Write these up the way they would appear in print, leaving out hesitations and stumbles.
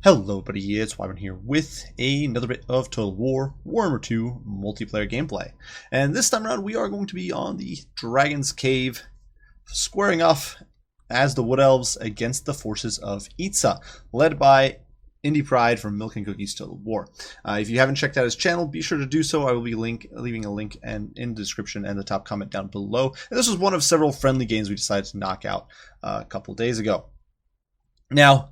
Hello buddy, it's Wyvern here with another bit of Total War Warhammer 2 multiplayer gameplay. And this time around we are going to be on the Dragon's Cave, squaring off as the Wood Elves against the forces of Itza, led by Indy Pride from Milk and Cookies Total War. If you haven't checked out his channel, be sure to do so. I will be leaving a link in the description and the top comment down below. And this was one of several friendly games we decided to knock out a couple days ago. Now,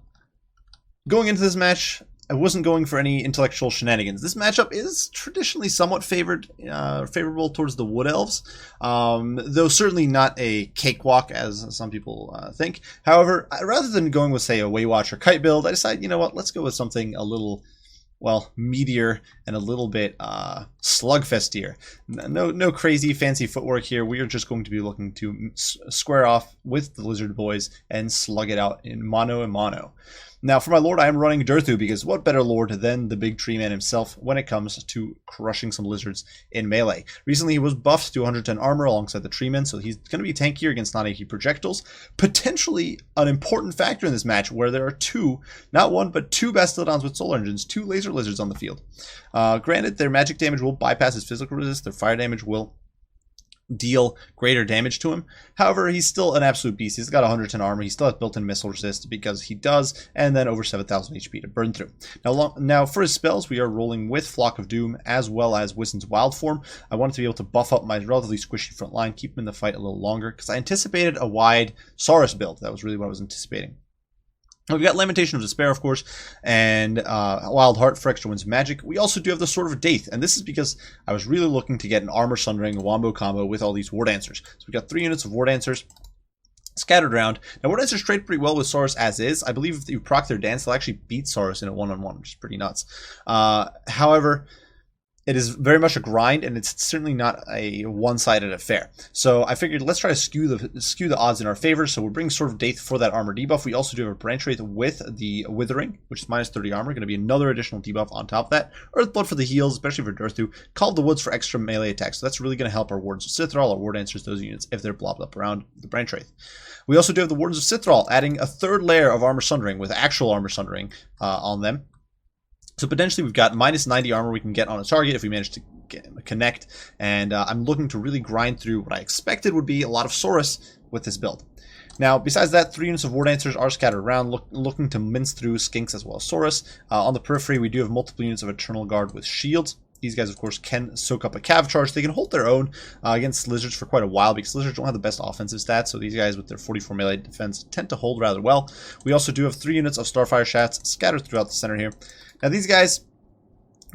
going into this match, I wasn't going for any intellectual shenanigans. This matchup is traditionally somewhat favorable towards the Wood Elves, though certainly not a cakewalk as some people think. However, rather than going with, say, a Waywatch or Kite build, I decided, you know what, let's go with something a little, well, meatier and a little bit slugfestier. No crazy fancy footwork here. We are just going to be looking to square off with the Lizard Boys and slug it out in mano a mano. Now, for my Lord, I am running Durthu, because what better Lord than the big tree man himself when it comes to crushing some lizards in melee. Recently, he was buffed to 110 armor alongside the tree man, so he's going to be tankier against non-AQ projectiles. Potentially an important factor in this match, where there are two, not one, but two Bastillodons with solar engines, two laser lizards on the field. Granted, their magic damage will bypass his physical resist, their fire damage will deal greater damage to him. However, he's still an absolute beast. He's got 110 armor. He still has built-in missile resist because he does, and then over 7,000 HP to burn through. Now for his spells, we are rolling with Flock of Doom as well as Wisden's Wild Form. I wanted to be able to buff up my relatively squishy front line, keep him in the fight a little longer, because I anticipated a wide Saurus build. That was really what I was anticipating. We've got Lamentation of Despair, of course, and Wild Heart for extra wins magic. We also do have the Sword of Daith, and this is because I was really looking to get an Armor Sundering Wombo combo with all these War Dancers. So we've got 3 units of War Dancers scattered around. Now, War Dancers trade pretty well with Saurus as is. I believe if you proc their dance, they'll actually beat Saurus in a one-on-one, which is pretty nuts. However, it is very much a grind, and it's certainly not a one-sided affair. So I figured let's try to skew the odds in our favor. So we're bringing Sword of Daith for that armor debuff. We also do have a Branch Wraith with the Withering, which is minus 30 armor. Going to be another additional debuff on top of that. Earthblood for the heals, especially for Durthu. Call of the Woods for extra melee attacks. So that's really going to help our Wardens of Sithral, our War Dancers, those units, if they're blobbed up around the Branch Wraith. We also do have the Wardens of Sithral, adding a third layer of armor sundering with actual armor sundering on them. So potentially we've got minus 90 armor we can get on a target if we manage to connect, and I'm looking to really grind through what I expected would be a lot of Saurus with this build. Now, besides that, 3 units of War Dancers are scattered around, looking to mince through Skinks as well as Saurus. On the periphery, we do have multiple units of Eternal Guard with shields. These guys, of course, can soak up a Cav charge. They can hold their own against lizards for quite a while, because lizards don't have the best offensive stats, so these guys with their 44 melee defense tend to hold rather well. We also do have 3 units of Starfire Shafts scattered throughout the center here. Now, these guys,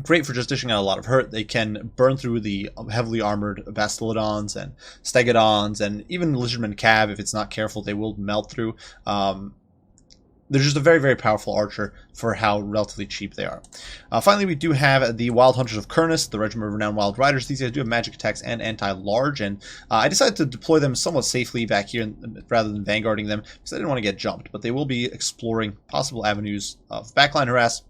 great for just dishing out a lot of hurt. They can burn through the heavily armored Bastillodons and Stegodons, and even Lizardman Cav, if it's not careful, they will melt through. They're just a very, very powerful archer for how relatively cheap they are. Finally, we do have the Wild Hunters of Kurnus, the Regiment of Renowned Wild Riders. These guys do have magic attacks and anti-large, and I decided to deploy them somewhat safely back here rather than vanguarding them, because I didn't want to get jumped. But they will be exploring possible avenues of backline harass.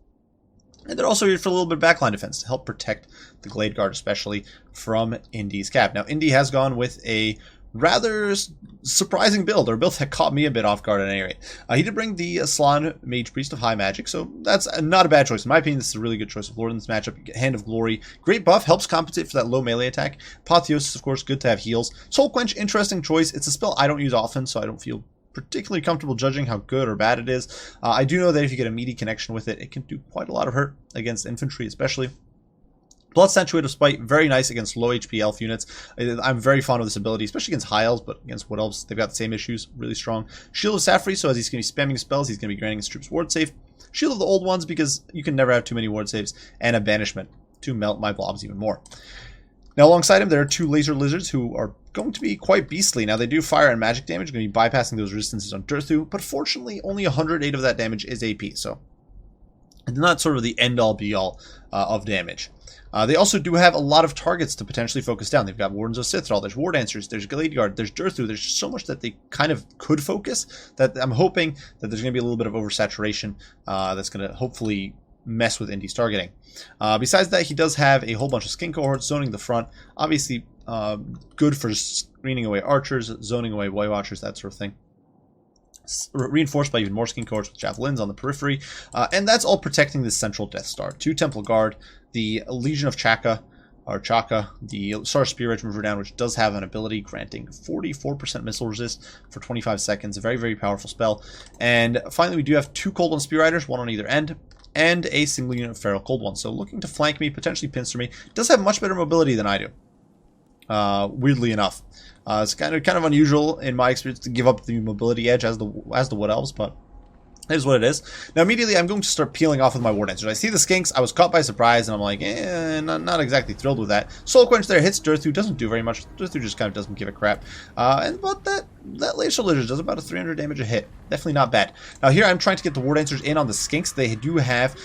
And they're also here for a little bit of backline defense to help protect the Glade Guard, especially from Indy's cap. Now, Indy has gone with a rather surprising build, or a build that caught me a bit off guard at any rate. He did bring the Slan Mage Priest of High Magic, so that's not a bad choice. In my opinion, this is a really good choice of Lord in this matchup. You get Hand of Glory, great buff, helps compensate for that low melee attack. Apotheosis, of course, good to have heals. Soul Quench, interesting choice. It's a spell I don't use often, so I don't feel particularly comfortable judging how good or bad it is. I do know that if you get a meaty connection with it, it can do quite a lot of hurt against infantry especially. Blood Statuette of Spite, very nice against low HP elf units. I'm very fond of this ability, especially against high elves, but against wood elves, they've got the same issues, really strong. Shield of Saffrey, so as he's going to be spamming spells, he's going to be granting his troops ward save. Shield of the Old Ones, because you can never have too many ward saves, and a Banishment to melt my blobs even more. Now, alongside him, there are 2 laser lizards who are going to be quite beastly. Now, they do fire and magic damage, going to be bypassing those resistances on Durthu, but fortunately, only 108 of that damage is AP, so it's not sort of the end-all, be-all of damage. They also do have a lot of targets to potentially focus down. They've got Wardens of Sithral, there's War Dancers, there's Glade Guard, there's Durthu. There's just so much that they kind of could focus that I'm hoping that there's going to be a little bit of oversaturation that's going to hopefully mess with Indy's targeting. Besides that, he does have a whole bunch of skin cohorts zoning the front. Obviously, good for screening away archers, zoning away Waywatchers, that sort of thing. reinforced by even more skin cohorts with javelins on the periphery, and that's all protecting the central Death Star. 2 Temple Guard, the Legion of Chaka, the Star Spear Edge Mover down, which does have an ability granting 44% missile resist for 25 seconds. A very, very powerful spell. And finally, we do have 2 Cold One Spear Riders, 1 on either end, and a single unit of Feral Cold One. So looking to flank me, potentially pincer me. Does have much better mobility than I do. Weirdly enough. It's kind of unusual in my experience to give up the mobility edge as the Wood Elves, but it is what it is. Now immediately I'm going to start peeling off with my War Dancers. I see the skinks, I was caught by surprise, and I'm like, not exactly thrilled with that. Soul Quench there hits Durthu, doesn't do very much. Durthu just kind of doesn't give a crap. But that Laser Lizard does about a 300 damage a hit. Definitely not bad. Now here I'm trying to get the War Dancers in on the skinks. They do have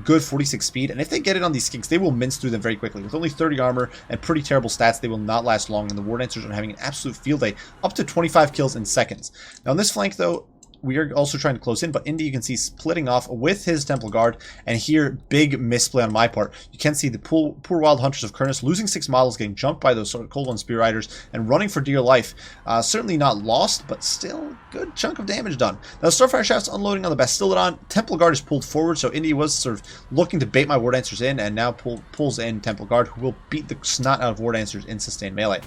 good 46 speed, and if they get it on these skinks, they will mince through them very quickly. With only 30 armor and pretty terrible stats, they will not last long, and the War Dancers are having an absolute field day, up to 25 kills in seconds. Now on this flank though, we are also trying to close in, but Indy you can see splitting off with his Temple Guard, and here, big misplay on my part. You can see the poor Wild Hunters of Kurnus losing 6 models, getting jumped by those sort of Cold One Spear Riders, and running for dear life. Certainly not lost, but still good chunk of damage done. Now, Starfire Shaft's unloading on the Bastillodon. Temple Guard is pulled forward, so Indy was sort of looking to bait my War Dancers in, and now pulls in Temple Guard, who will beat the snot out of War Dancers in sustained melee.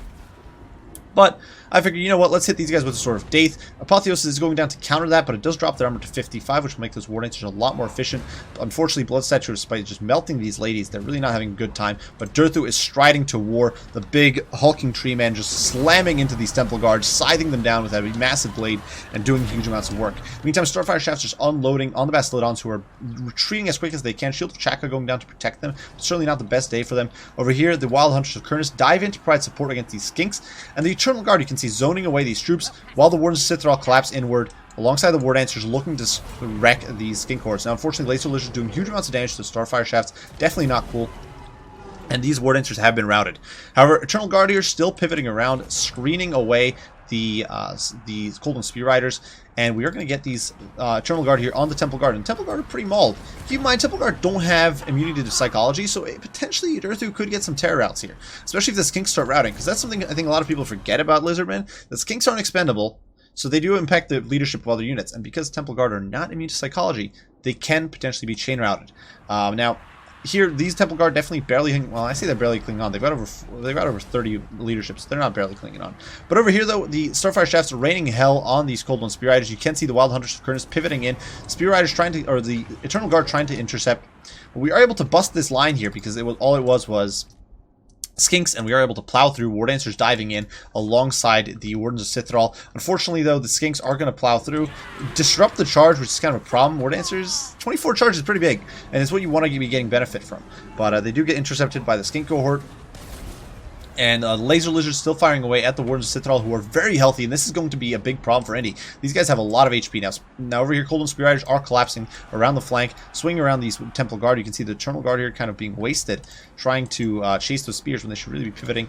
But I figured, you know what, let's hit these guys with a Sword of Daith. Apotheosis is going down to counter that, but it does drop their armor to 55, which will make those War Dancers a lot more efficient. Unfortunately, Blood Statue, despite just melting these ladies, they're really not having a good time. But Durthu is striding to war, the big hulking tree man just slamming into these Temple Guards, scything them down with a massive blade, and doing huge amounts of work. Meantime, Starfire Shaft's just unloading on the Bastillodons, who are retreating as quick as they can. Shield of Chaka going down to protect them. Certainly not the best day for them. Over here, the Wild Hunters of Kurnus dive in to provide support against these skinks, and the Eternal Guard, you can see zoning away these troops, while the Wardens of Sithral collapse inward, alongside the War Dancers looking to wreck these skink hordes. Now, unfortunately, Laser Lizard doing huge amounts of damage to the Starfire Shafts. Definitely not cool. And these War Dancers have been routed. However, Eternal Guard here still pivoting around, screening away the Cold One Spear Riders, and we are going to get these Eternal Guard here on the Temple Guard, and Temple Guard are pretty mauled. Keep in mind, Temple Guard don't have immunity to psychology, so potentially Durthu could get some terror routes here, especially if the skinks start routing, because that's something I think a lot of people forget about Lizardmen. The skinks aren't expendable, so they do impact the leadership of other units, and because Temple Guard are not immune to psychology, they can potentially be chain routed. Now, here, these Temple Guard definitely barely, well, I say they're barely clinging on. They've got over 30 leaderships. They're not barely clinging on. But over here, though, the Starfire Shafts are raining hell on these Cold One Spear Riders. You can see the Wild Hunters of Kurnus pivoting in. Spear Riders trying to, or the Eternal Guard trying to intercept. But we are able to bust this line here because all it was skinks, and we are able to plow through. War Dancers diving in alongside the Wardens of Sithral. Unfortunately, though, the skinks are going to plow through, disrupt the charge, which is kind of a problem. War Dancers, 24 charge is pretty big, and it's what you want to be getting benefit from. But they do get intercepted by the skink cohort. And Laser Lizard still firing away at the Wardens of Sithral, who are very healthy, and this is going to be a big problem for Indy. These guys have a lot of HP now. Now over here, Cold One Spear Riders are collapsing around the flank, swinging around these Temple Guard. You can see the Eternal Guard here kind of being wasted, trying to chase those spears when they should really be pivoting.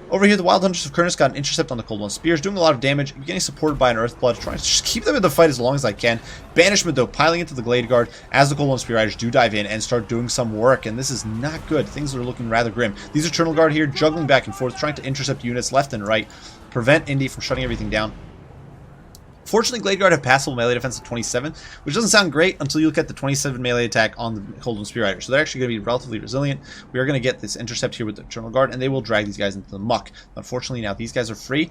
Over here, the Wild Hunters of Kurnus got an intercept on the Cold One Spears, doing a lot of damage, getting supported by an Earthblood, trying to just keep them in the fight as long as I can. Banishment, though, piling into the Glade Guard as the Cold One Spear Riders do dive in and start doing some work, and this is not good. Things are looking rather grim. These Eternal Guard here, juggling back and forth, trying to intercept units left and right, prevent Indy from shutting everything down. Fortunately, Glade Guard have passable melee defense of 27, which doesn't sound great until you look at the 27 melee attack on the Cold One Spear Riders. So they're actually going to be relatively resilient. We are going to get this intercept here with the Eternal Guard, and they will drag these guys into the muck. Unfortunately, now these guys are free.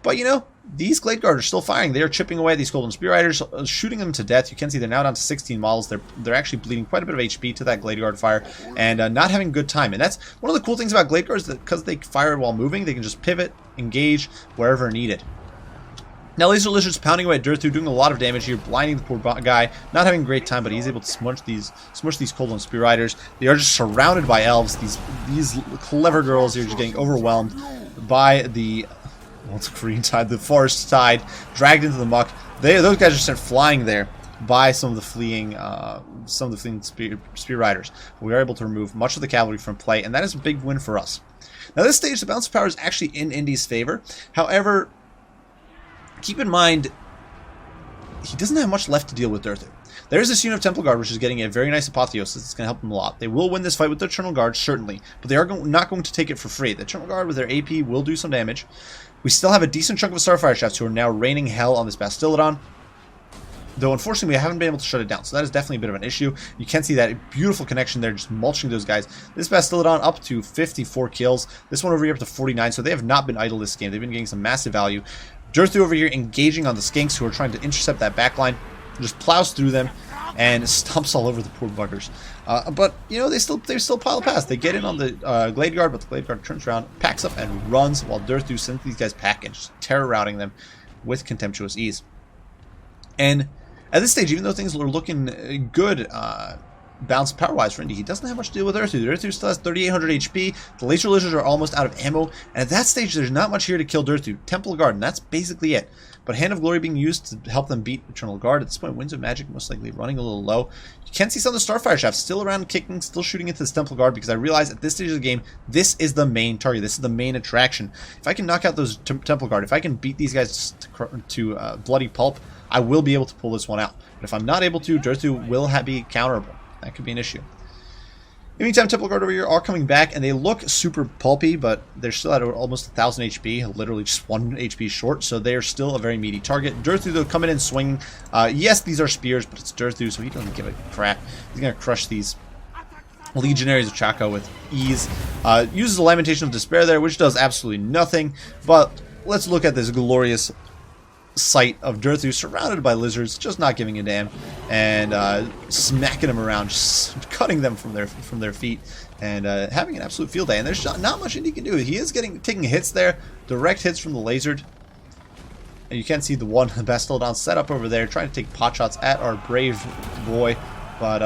But, you know, these Glade Guard are still firing. They are chipping away at these Cold One Spear Riders, shooting them to death. You can see they're now down to 16 models. They're actually bleeding quite a bit of HP to that Glade Guard fire, and not having a good time. And that's one of the cool things about Glade Guards, that because they fire while moving, they can just pivot, engage wherever needed. Now, Laser Lizard's pounding away at Durthu, doing a lot of damage here, blinding the poor guy, not having a great time, but he's able to smush these Cold One Spear Riders. They are just surrounded by elves. These clever girls here just getting overwhelmed by the green tide, the forest tide, dragged into the muck. Those guys are sent flying there by some of the fleeing spear riders. We are able to remove much of the cavalry from play, and that is a big win for us. Now, this stage, the balance of power is actually in Indy's favor. However, keep in mind, he doesn't have much left to deal with Durthu. There's this unit of Temple Guard, which is getting a very nice apotheosis. It's going to help them a lot. They will win this fight with the Eternal Guard, certainly, but they are not going to take it for free. The Eternal Guard, with their AP, will do some damage. We still have a decent chunk of Starfire Shafts who are now raining hell on this Bastillodon. though unfortunately we haven't been able to shut it down, so that is definitely a bit of an issue. You can see that beautiful connection there, just mulching those guys. This Bastillodon up to 54 kills. This one over here up to 49, so they have not been idle this game. They've been getting some massive value. Dirthu over here engaging on the skinks who are trying to intercept that backline. Just plows through them and stomps all over the poor buggers. But you know, they still pile past. They get in on the Glade Guard, but the Glade Guard turns around, packs up, and runs while Dirthu sends these guys packing, just terror routing them with contemptuous ease. And at this stage, even though things are looking good, balance power-wise for Indy, he doesn't have much to deal with Dirthu. Dirthu still has 3,800 HP. The laser lizards are almost out of ammo, and at that stage, there's not much here to kill Dirthu. Temple Guard, and that's basically it. But Hand of Glory being used to help them beat Eternal Guard. At this point, Winds of Magic most likely running a little low. You can see some of the Starfire Shafts still around kicking, still shooting into this Temple Guard, because I realize at this stage of the game, this is the main target. This is the main attraction. If I can knock out those Temple Guard, if I can beat these guys to bloody pulp, I will be able to pull this one out. But if I'm not able to, Dirthu will be counterable. That could be an issue. In the meantime, Temple Guard over here are coming back, and they look super pulpy, but they're still at almost 1,000 HP, literally just 1 HP short, so they are still a very meaty target. Dirthu, though, coming in swinging. Yes, these are spears, but it's Dirthu, so he doesn't give a crap. He's going to crush these Legionaries of Chaco with ease. Uses a Lamentation of Despair there, which does absolutely nothing, but let's look at this glorious sight of Dirthu surrounded by lizards, just not giving a damn, and smacking them around, just cutting them from their feet, and having an absolute field day. And there's not much Indy can do. He is taking hits there, direct hits from the lasered. And you can see the one Bastillodon set up over there, trying to take pot shots at our brave boy, but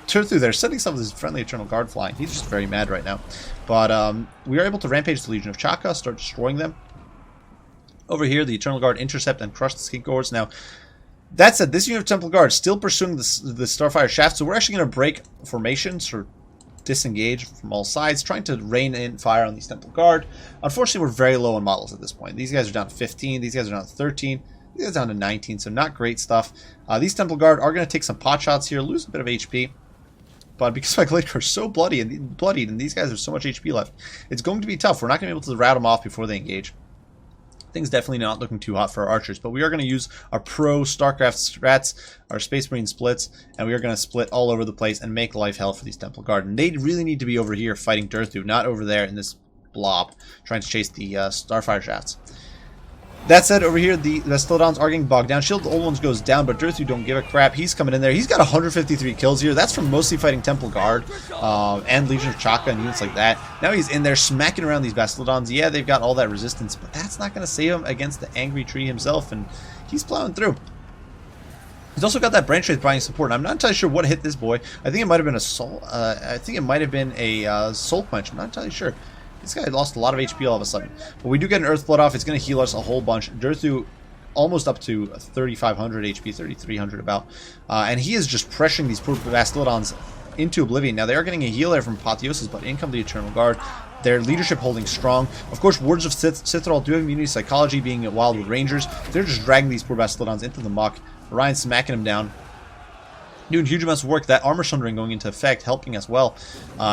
Dirthu there, sending some of his friendly Eternal Guard flying. He's just very mad right now. But we are able to rampage the Legion of Chaka, start destroying them. Over here, the Eternal Guard intercept and crush the Skink Cohorts. Now, that said, this unit of Temple Guard still pursuing the Starfire Shaft, so we're actually going to break formations or disengage from all sides, trying to rain in fire on these Temple Guard. Unfortunately, we're very low on models at this point. These guys are down to 15, these guys are down to 13, these guys are down to 19, so not great stuff. These Temple Guard are going to take some pot shots here, lose a bit of HP. But because my Glade Guard is so bloodied, and these guys have so much HP left, it's going to be tough. We're not going to be able to rout them off before they engage. Things definitely not looking too hot for our archers, but we are going to use our pro StarCraft strats, our Space Marine splits, and we are going to split all over the place and make life hell for these Temple Guard. And they really need to be over here fighting Dirthu, not over there in this blob trying to chase the Starfire Shafts. That said, over here, the Bastillodons are getting bogged down. Shield the old ones goes down, but Dirthu don't give a crap. He's coming in there. He's got 153 kills here. That's from mostly fighting Temple Guard and Legion of Chaka and units like that. Now he's in there smacking around these Bastillodons. Yeah, they've got all that resistance, but that's not going to save him against the angry tree himself, and he's plowing through. He's also got that Branch Wraith buying support, and I'm not entirely sure what hit this boy. I think it might have been a soul. I think it might have been a Soul Quench. I'm not entirely sure. This guy lost a lot of HP all of a sudden. But we do get an Earth Blood off. It's going to heal us a whole bunch. Dirthu almost up to 3,500 HP, 3,300 about. And he is just pressuring these poor Bastillodons into oblivion. Now, they are getting a heal there from Apotheosis, but in come the Eternal Guard. Their leadership holding strong. Of course, Wards of Cithrall do have immunity to psychology, being wild with Rangers. They're just dragging these poor Bastillodons into the muck. Orion smacking them down. Doing huge amounts of work. That armor sundering going into effect, helping as well.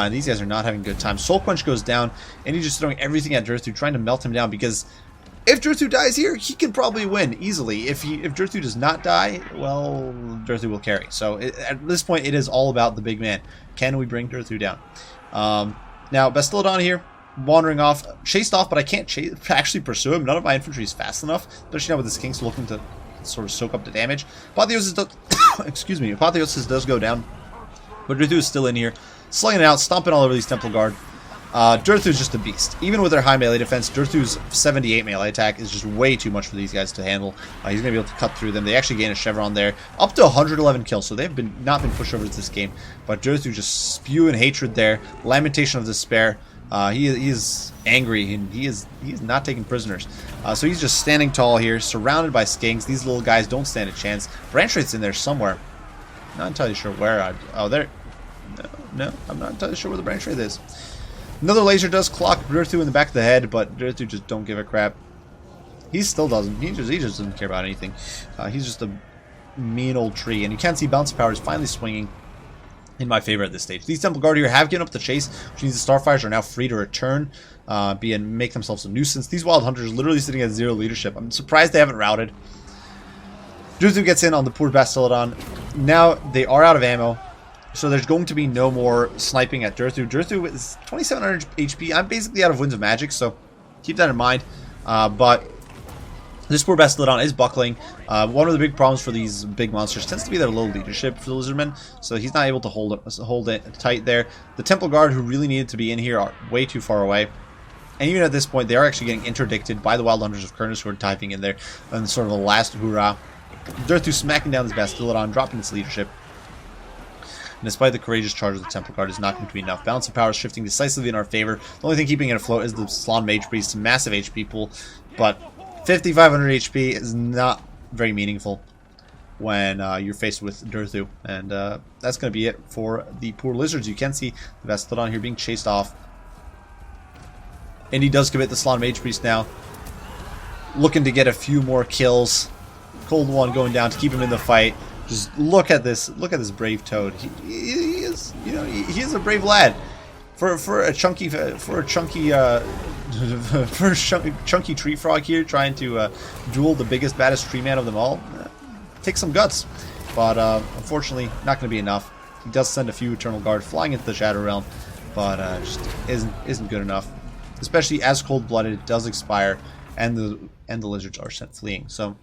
These guys are not having a good time. Soul Quench goes down, and he's just throwing everything at Dirthu, trying to melt him down, because if Dirthu dies here, he can probably win easily. If Dirthu does not die, well, Dirthu will carry. So at this point, it is all about the big man. Can we bring Dirthu down? Now, Bastillodon here, wandering off, chased off, but I can't actually pursue him. None of my infantry is fast enough, especially now with the Skinks looking to sort of soak up the damage. Apotheosis does, excuse me, Apotheosis does go down, but Dirthu is still in here, slinging it out, stomping all over these Temple Guard. Dirthu is just a beast. Even with their high melee defense, Dirthu's 78 melee attack is just way too much for these guys to handle. He's going to be able to cut through them. They actually gain a Chevron there, up to 111 kills, so they've not been pushed over to this game. But Dirthu just spewing hatred there, Lamentation of Despair. He is angry, and he is not taking prisoners. So he's just standing tall here, surrounded by skinks. These little guys don't stand a chance. Branch Wraith's in there somewhere. Not entirely sure where. Oh, there. No, I'm not entirely sure where the Branch Wraith is. Another laser does clock Dirthu in the back of the head, but Dirthu just don't give a crap. He still doesn't. He just doesn't care about anything. He's just a mean old tree, and you can see Bounce Power is finally swinging in my favor at this stage. These Temple Guard here have given up the chase, which means the Starfires are now free to return, and make themselves a nuisance. These Wild Hunters are literally sitting at 0 leadership. I'm surprised they haven't routed. Durthu gets in on the poor Bastillodon. Now they are out of ammo, so there's going to be no more sniping at Durthu. Durthu is 2700 HP. I'm basically out of Winds of Magic, so keep that in mind. But this poor Bastillodon is buckling. One of the big problems for these big monsters tends to be their low leadership for the Lizardmen, so he's not able to hold it tight there. The Temple Guard, who really needed to be in here, are way too far away. And even at this point, they are actually getting interdicted by the Wild Hunters of Kurnus, who are diving in there on sort of a last hurrah. Durthu smacking down his Bastillodon, dropping its leadership. And despite the courageous charge of the Temple Guard, is not going to be enough. Balance of power is shifting decisively in our favor. The only thing keeping it afloat is the Slann Mage Priest's massive HP pool, but 5,500 HP is not very meaningful when you're faced with Durthu. And that's going to be it for the poor lizards. You can see the Bastillodon here being chased off. Indy does commit the Slann Mage Priest now, looking to get a few more kills. Cold One going down to keep him in the fight. Just look at this brave toad. He is, you know, he is a brave lad. For a chunky tree frog here trying to duel the biggest, baddest tree man of them all. Takes some guts, but unfortunately not going to be enough. He does send a few Eternal Guard flying into the Shadow Realm, but just isn't good enough. Especially as cold-blooded, it does expire, and the lizards are sent fleeing. So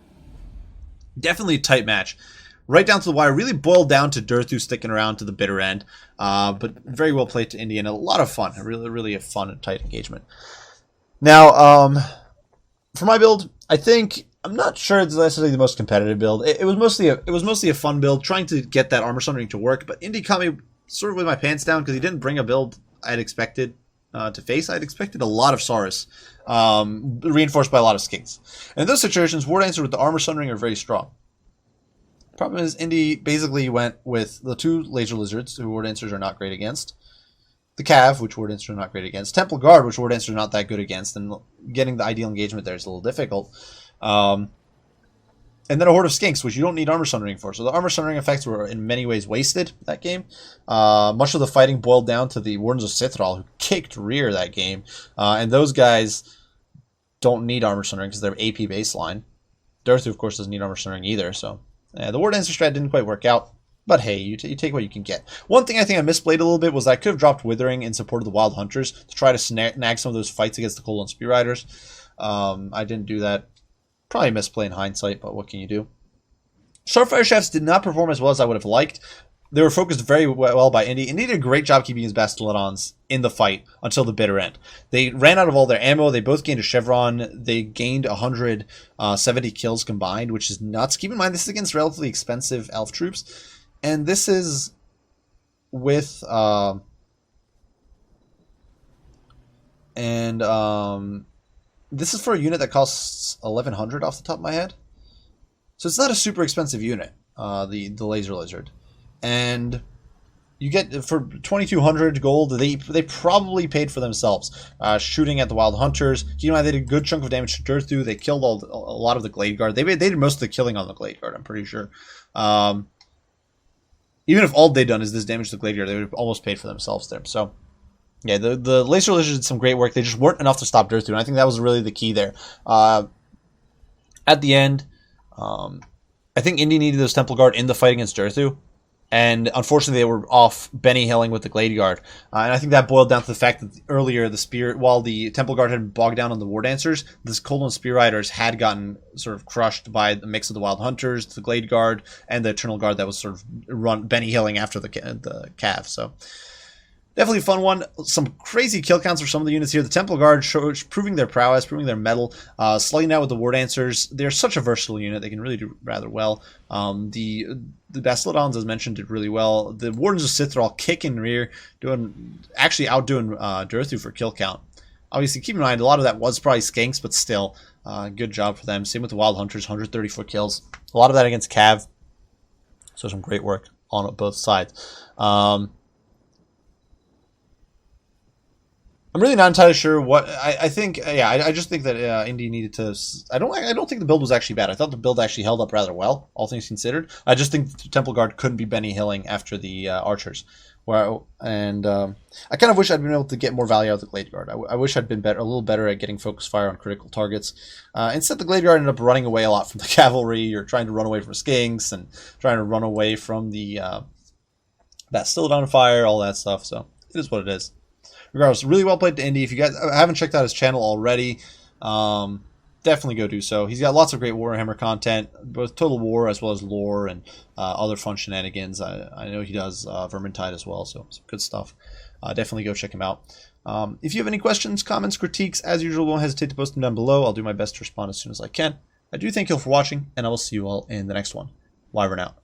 definitely a tight match. Right down to the wire, really boiled down to Durthu sticking around to the bitter end, but very well played to Indy and a lot of fun. Really a fun and tight engagement. Now, for my build, I'm not sure it's necessarily the most competitive build. It was mostly a fun build, trying to get that armor sundering to work. But Indy caught me sort of with my pants down because he didn't bring a build I'd expected to face. I'd expected a lot of Saurus, reinforced by a lot of Skinks. And in those situations, War Dancer with the armor sundering are very strong. Problem is, Indy basically went with the two Laser Lizards, who War Dancers are not great against. The Cav, which War Dancers are not great against. Temple Guard, which War Dancers are not that good against. And getting the ideal engagement there is a little difficult. And then a Horde of Skinks, which you don't need armor sundering for. So the armor sundering effects were in many ways wasted that game. Much of the fighting boiled down to the Wardens of Cithral, who kicked rear that game. And those guys don't need armor sundering because they're AP baseline. Durthu, of course, doesn't need armor sundering either, so... the War Dancer strat didn't quite work out, but hey, you take what you can get. One thing I think I misplayed a little bit was that I could have dropped Withering in support of the Wild Hunters to try to nag some of those fights against the Cold Spear Riders. I didn't do that. Probably misplay in hindsight, but what can you do? Starfire Chefs did not perform as well as I would have liked. They were focused very well by Indy. Indy did a great job keeping his Bastillodons in the fight until the bitter end. They ran out of all their ammo. They both gained a Chevron. They gained 170 kills combined, which is nuts. Keep in mind, this is against relatively expensive elf troops. And this is with... this is for a unit that costs 1,100 off the top of my head. So it's not a super expensive unit, the Laser Lizard. And you get, for 2,200 gold, they probably paid for themselves. Shooting at the Wild Hunters. Keep in mind, they did a good chunk of damage to Durthu. They killed a lot of the Glade Guard. They did most of the killing on the Glade Guard, I'm pretty sure. Even if all they'd done is this damage to the Glade Guard, they would have almost paid for themselves there. So, yeah, the Laser Lizard did some great work. They just weren't enough to stop Durthu, and I think that was really the key there. At the end, I think Indy needed those Temple Guard in the fight against Durthu. And unfortunately, they were off Benny Hilling with the Glade Guard. And I think that boiled down to the fact that earlier, while the Temple Guard had bogged down on the War Dancers, the Cold Spear Riders had gotten sort of crushed by the mix of the Wild Hunters, the Glade Guard, and the Eternal Guard that was sort of run Benny Hilling after the Cav. So definitely a fun one. Some crazy kill counts for some of the units here. The Temple Guard proving their prowess, proving their mettle, slugging out with the War Dancers. They're such a versatile unit. They can really do rather well. The Bastillodons, as mentioned, did really well. The Wardens of Cithral kicking rear, actually outdoing Durthu for kill count. Obviously, keep in mind, a lot of that was probably Skinks, but still, good job for them. Same with the Wild Hunters, 134 kills. A lot of that against Cav. So some great work on both sides. I'm really not entirely sure what I think. Yeah, I just think that Indy needed to. I don't think the build was actually bad. I thought the build actually held up rather well, all things considered. I just think the Temple Guard couldn't be Benny Hilling after the archers. And I kind of wish I'd been able to get more value out of the Glade Guard. I wish I'd been a little better at getting focus fire on critical targets. Instead, the Glade Guard ended up running away a lot from the cavalry, or trying to run away from skinks, and trying to run away from the Bastillodon fire, all that stuff. So it is what it is. Regardless, really well played to Indy. If you guys haven't checked out his channel already, definitely go do so. He's got lots of great Warhammer content, both Total War as well as lore and other fun shenanigans. I know he does Vermintide as well, so some good stuff. Definitely go check him out. If you have any questions, comments, critiques, as usual, don't hesitate to post them down below. I'll do my best to respond as soon as I can. I do thank you all for watching, and I will see you all in the next one. Wyvern out.